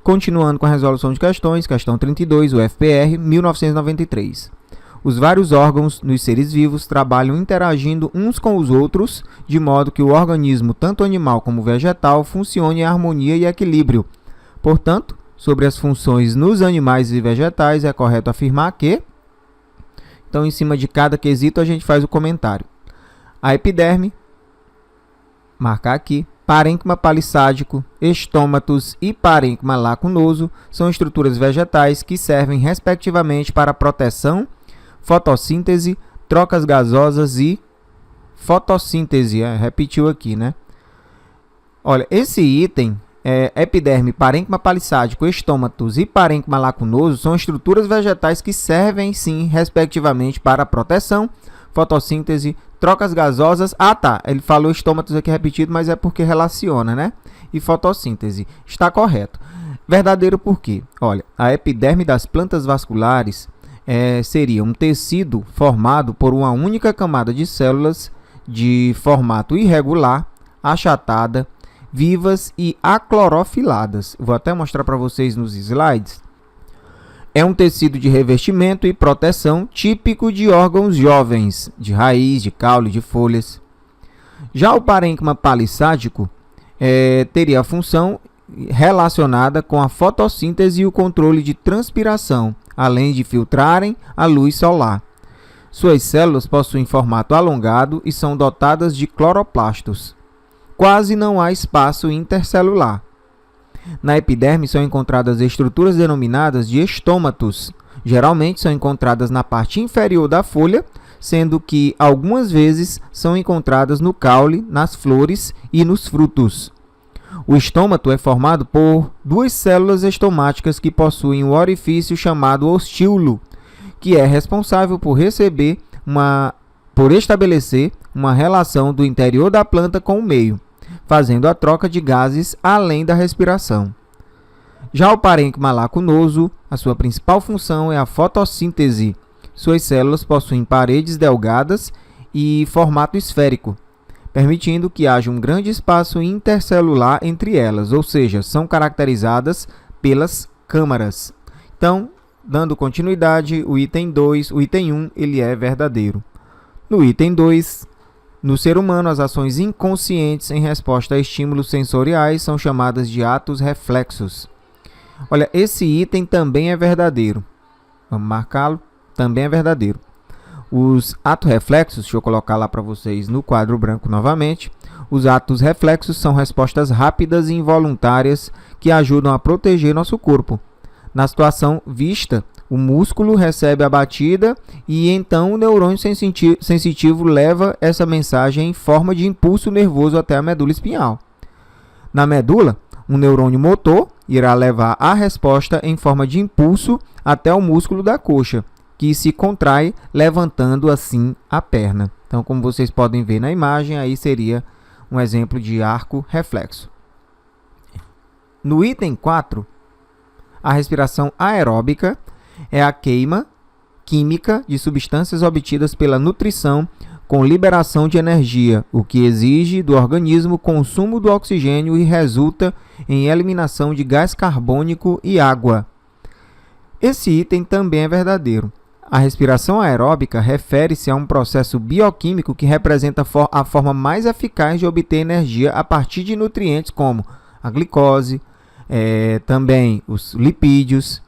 Continuando com a resolução de questões, questão 32, UFPR, 1993. Os vários órgãos nos seres vivos trabalham interagindo uns com os outros, de modo que o organismo, tanto animal como vegetal, funcione em harmonia e equilíbrio. Portanto, sobre as funções nos animais e vegetais, é correto afirmar que... Então, em cima de cada quesito, a gente faz o comentário. A epiderme, marcar aqui, parênquima palissádico, estômatos e parênquima lacunoso são estruturas vegetais que servem, respectivamente, para proteção, fotossíntese, trocas gasosas e fotossíntese. Repetiu aqui, né? Olha, esse item, epiderme, parênquima palissádico, estômatos e parênquima lacunoso são estruturas vegetais que servem, sim, respectivamente, para proteção, fotossíntese, trocas gasosas. Ah, tá. Ele falou estômatos aqui repetido, mas é porque relaciona, né? E fotossíntese. Está correto. Verdadeiro por quê? Olha, a epiderme das plantas vasculares seria um tecido formado por uma única camada de células de formato irregular, achatada, vivas e aclorofiladas. Vou até mostrar para vocês nos slides. É um tecido de revestimento e proteção típico de órgãos jovens, de raiz, de caule, de folhas. Já o parênquima palissádico teria a função relacionada com a fotossíntese e o controle de transpiração, além de filtrarem a luz solar. Suas células possuem formato alongado e são dotadas de cloroplastos. Quase não há espaço intercelular. Na epiderme são encontradas estruturas denominadas de estômatos. Geralmente são encontradas na parte inferior da folha, sendo que algumas vezes são encontradas no caule, nas flores e nos frutos. O estômato é formado por duas células estomáticas que possuem um orifício chamado ostíolo, que é responsável por estabelecer uma relação do interior da planta com o meio, fazendo a troca de gases além da respiração. Já o parênquima lacunoso, a sua principal função é a fotossíntese. Suas células possuem paredes delgadas e formato esférico, permitindo que haja um grande espaço intercelular entre elas, ou seja, são caracterizadas pelas câmaras. Então, dando continuidade, o item 1, ele é verdadeiro. No item 2, no ser humano, as ações inconscientes em resposta a estímulos sensoriais são chamadas de atos reflexos. Olha, esse item também é verdadeiro. Vamos marcá-lo. Também é verdadeiro. Os atos reflexos, deixa eu colocar lá para vocês no quadro branco novamente. Os atos reflexos são respostas rápidas e involuntárias que ajudam a proteger nosso corpo. Na situação vista, o músculo recebe a batida e então o neurônio sensitivo leva essa mensagem em forma de impulso nervoso até a medula espinhal. Na medula, um neurônio motor irá levar a resposta em forma de impulso até o músculo da coxa, que se contrai, levantando assim a perna. Então, como vocês podem ver na imagem, aí seria um exemplo de arco reflexo. No item 4, a respiração aeróbica é a queima química de substâncias obtidas pela nutrição com liberação de energia, o que exige do organismo consumo do oxigênio e resulta em eliminação de gás carbônico e água. Esse item também é verdadeiro. A respiração aeróbica refere-se a um processo bioquímico que representa a forma mais eficaz de obter energia a partir de nutrientes como a glicose, também os lipídios,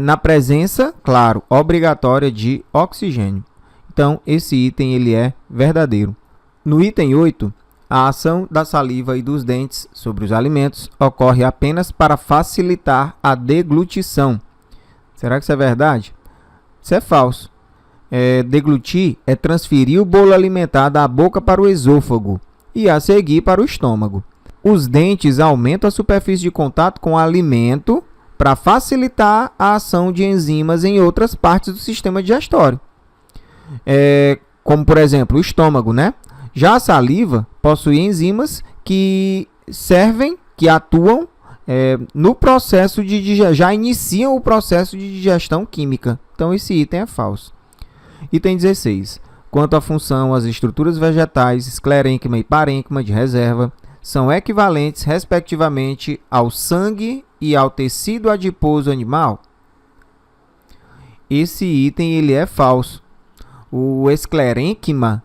na presença, claro, obrigatória de oxigênio. Então, esse item ele é verdadeiro. No item 8, a ação da saliva e dos dentes sobre os alimentos ocorre apenas para facilitar a deglutição. Será que isso é verdade? Isso é falso. Deglutir é transferir o bolo alimentar da boca para o esôfago e a seguir para o estômago. Os dentes aumentam a superfície de contato com o alimento para facilitar a ação de enzimas em outras partes do sistema digestório. Como, por exemplo, o estômago, né? Já a saliva possui enzimas que atuam no processo de digestão, já iniciam o processo de digestão química. Então, esse item é falso. Item 16. Quanto à função, as estruturas vegetais, esclerênquima e parênquima de reserva, são equivalentes, respectivamente, ao sangue e ao tecido adiposo animal? Esse item ele é falso. O esclerênquima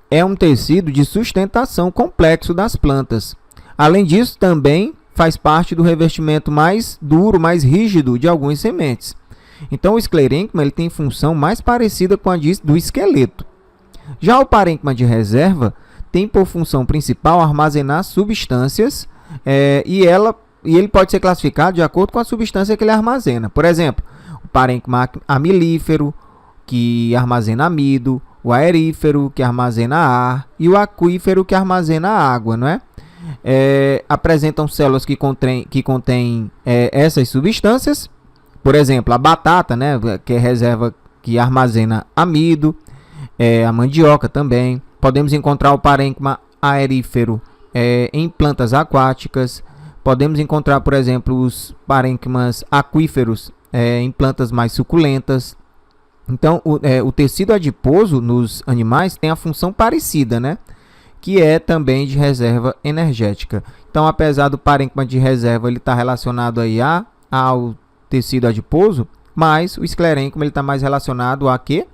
é um tecido de sustentação complexo das plantas. Além disso, também faz parte do revestimento mais duro, mais rígido de algumas sementes. Então, o esclerênquima ele tem função mais parecida com a do esqueleto. Já o parênquima de reserva tem por função principal armazenar substâncias e ele pode ser classificado de acordo com a substância que ele armazena. Por exemplo, o parênquima amilífero, que armazena amido, o aerífero, que armazena ar, e o aquífero, que armazena água, não é? Apresentam células que contêm essas substâncias. Por exemplo, a batata, né, que é reserva, que armazena amido, a mandioca também. Podemos encontrar o parênquima aerífero em plantas aquáticas. Podemos encontrar, por exemplo, os parênquimas aquíferos em plantas mais suculentas. Então, o tecido adiposo nos animais tem a função parecida, né? Que é também de reserva energética. Então, apesar do parênquima de reserva ele está relacionado aí ao tecido adiposo, mas o esclerênquima está mais relacionado a quê?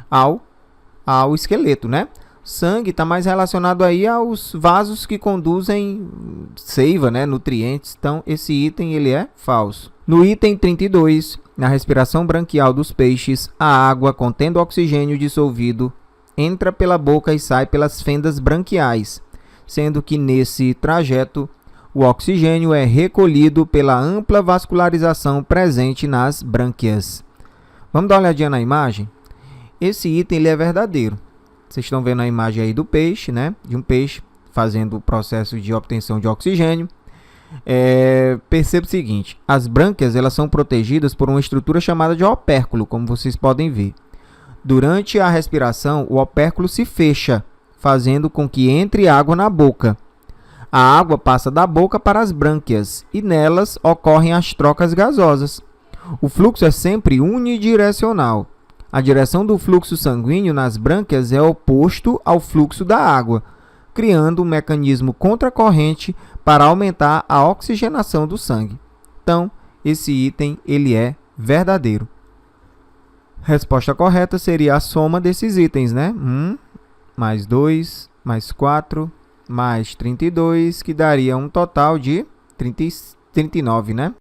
Ao esqueleto, né? Sangue está mais relacionado aí aos vasos que conduzem seiva, né? Nutrientes. Então, esse item ele é falso. No item 32, na respiração branquial dos peixes, a água contendo oxigênio dissolvido entra pela boca e sai pelas fendas branquiais, sendo que nesse trajeto o oxigênio é recolhido pela ampla vascularização presente nas brânquias. Vamos dar uma olhadinha na imagem? Esse item ele é verdadeiro. Vocês estão vendo a imagem aí do peixe, né? De um peixe fazendo o processo de obtenção de oxigênio. Perceba o seguinte, as brânquias elas são protegidas por uma estrutura chamada de opérculo, como vocês podem ver. Durante a respiração, o opérculo se fecha, fazendo com que entre água na boca. A água passa da boca para as brânquias e nelas ocorrem as trocas gasosas. O fluxo é sempre unidirecional. A direção do fluxo sanguíneo nas brânquias é oposto ao fluxo da água, criando um mecanismo contracorrente para aumentar a oxigenação do sangue. Então, esse item ele é verdadeiro. Resposta correta seria a soma desses itens, né? 1 mais 2 mais 4 mais 32, que daria um total de 39, né?